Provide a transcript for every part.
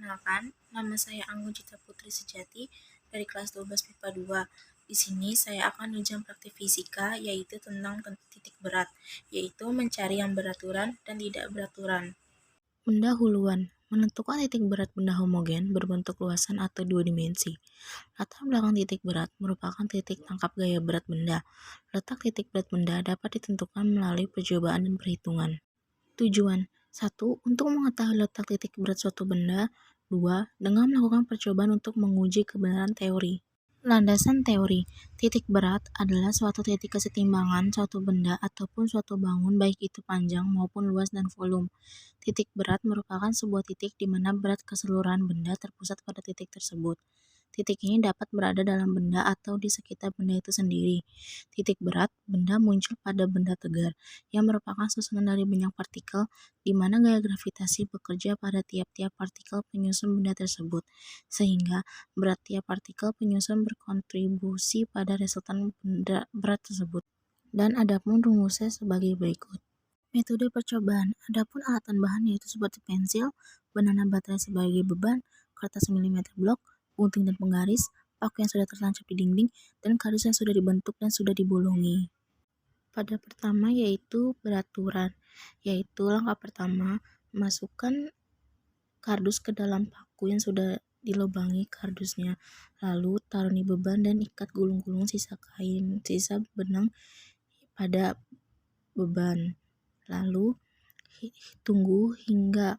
Perkenalkan, nama saya Anggun Citra Putri Sejati dari kelas 12 MIPA 2. Di sini saya akan ujian praktik fisika yaitu tentang titik berat, yaitu mencari yang beraturan dan tidak beraturan. Pendahuluan, menentukan titik berat benda homogen berbentuk luasan atau dua dimensi. Latar belakang titik berat merupakan titik tangkap gaya berat benda. Letak titik berat benda dapat ditentukan melalui percobaan dan perhitungan. Tujuan 1. Untuk mengetahui letak titik berat suatu benda. 2. Dengan melakukan percobaan untuk menguji kebenaran teori. Landasan teori. Titik berat adalah suatu titik kesetimbangan suatu benda ataupun suatu bangun baik itu panjang maupun luas dan volume. Titik berat merupakan sebuah titik di mana berat keseluruhan benda terpusat pada titik tersebut. Titik ini dapat berada dalam benda atau di sekitar benda itu sendiri. Titik berat benda muncul pada benda tegar, yang merupakan susunan dari banyak partikel, di mana gaya gravitasi bekerja pada tiap-tiap partikel penyusun benda tersebut, sehingga berat tiap partikel penyusun berkontribusi pada resultan benda berat tersebut. Dan adapun rumusnya sebagai berikut. Metode percobaan. Adapun alatan bahan yaitu seperti pensil, banana baterai sebagai beban, kertas milimeter blok, gunting dan penggaris, paku yang sudah tertancap di dinding, dan kardus yang sudah dibentuk dan sudah dibolongi. Pada pertama yaitu beraturan, yaitu langkah pertama, masukkan kardus ke dalam paku yang sudah dilubangi kardusnya, lalu taruni beban dan ikat gulung-gulung sisa benang pada beban, lalu tunggu hingga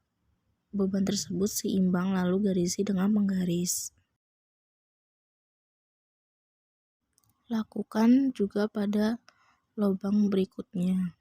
beban tersebut seimbang, lalu garisi dengan penggaris. Lakukan juga pada lubang berikutnya.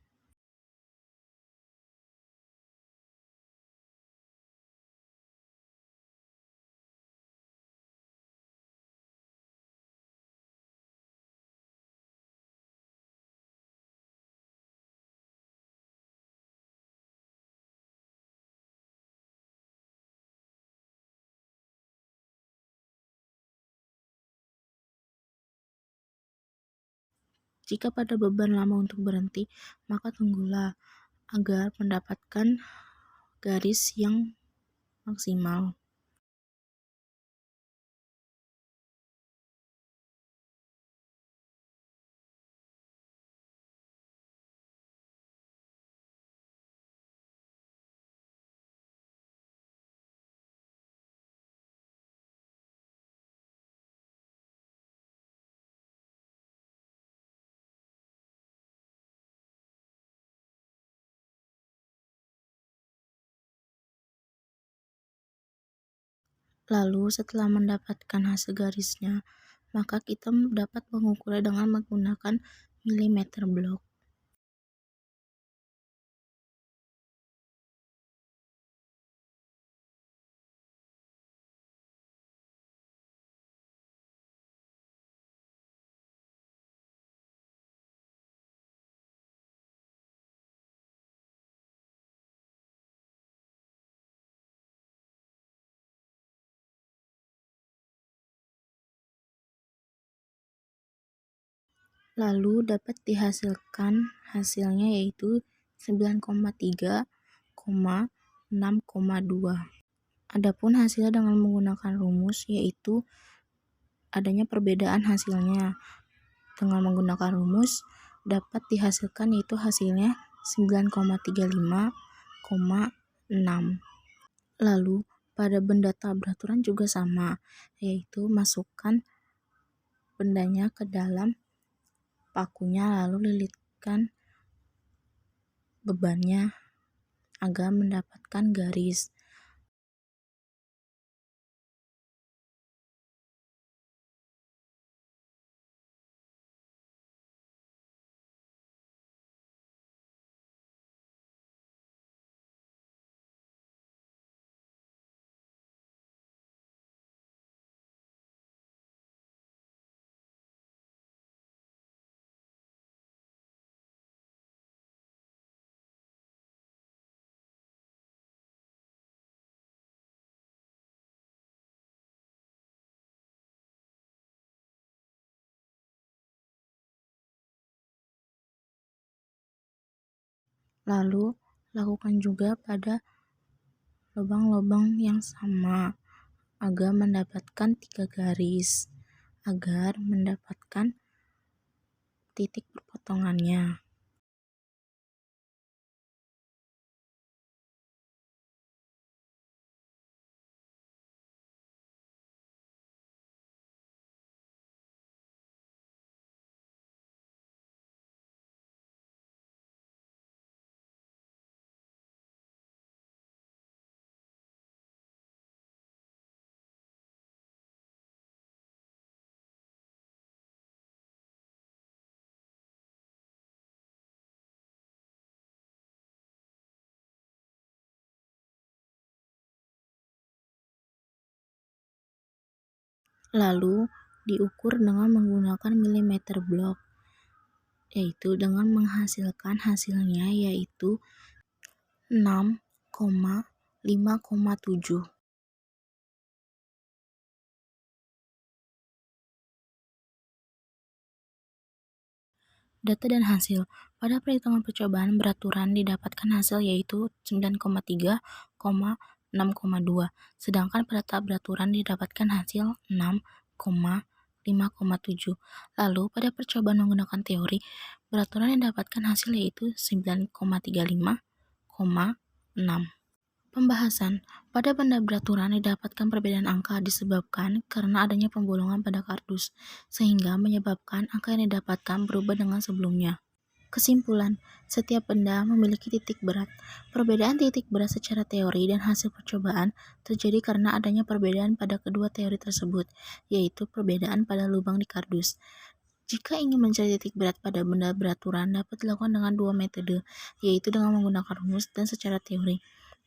Jika pada beban lama untuk berhenti, maka tunggulah agar mendapatkan garis yang maksimal. Lalu setelah mendapatkan hasil garisnya, maka kita dapat mengukurnya dengan menggunakan milimeter blok. Lalu dapat dihasilkan hasilnya yaitu 9,3, 6,2. Adapun hasilnya dengan menggunakan rumus yaitu adanya perbedaan hasilnya. Dengan menggunakan rumus dapat dihasilkan yaitu hasilnya 9,35, 6. Lalu pada benda tak beraturan juga sama, yaitu masukkan bendanya ke dalam pakunya lalu lilitkan bebannya agar mendapatkan garis. Lalu lakukan juga pada lubang-lubang yang sama agar mendapatkan 3 garis, agar mendapatkan titik perpotongannya. Lalu diukur dengan menggunakan milimeter blok, yaitu dengan menghasilkan hasilnya yaitu 6,5,7. Data dan hasil. Pada perhitungan percobaan beraturan didapatkan hasil yaitu 9,3, 6,2. Sedangkan pada tak beraturan didapatkan hasil 6,5,7. Lalu pada percobaan menggunakan teori beraturan didapatkan hasil yaitu 9,35,6. Pembahasan. Pada benda beraturan didapatkan perbedaan angka disebabkan karena adanya pembolongan pada kardus, sehingga menyebabkan angka yang didapatkan berubah dengan sebelumnya. Kesimpulan, setiap benda memiliki titik berat. Perbedaan titik berat secara teori dan hasil percobaan terjadi karena adanya perbedaan pada kedua teori tersebut, yaitu perbedaan pada lubang di kardus. Jika ingin mencari titik berat pada benda beraturan dapat dilakukan dengan dua metode, yaitu dengan menggunakan rumus dan secara teori.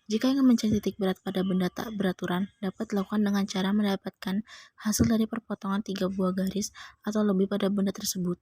Jika ingin mencari titik berat pada benda tak beraturan, dapat dilakukan dengan cara mendapatkan hasil dari perpotongan 3 buah garis atau lebih pada benda tersebut.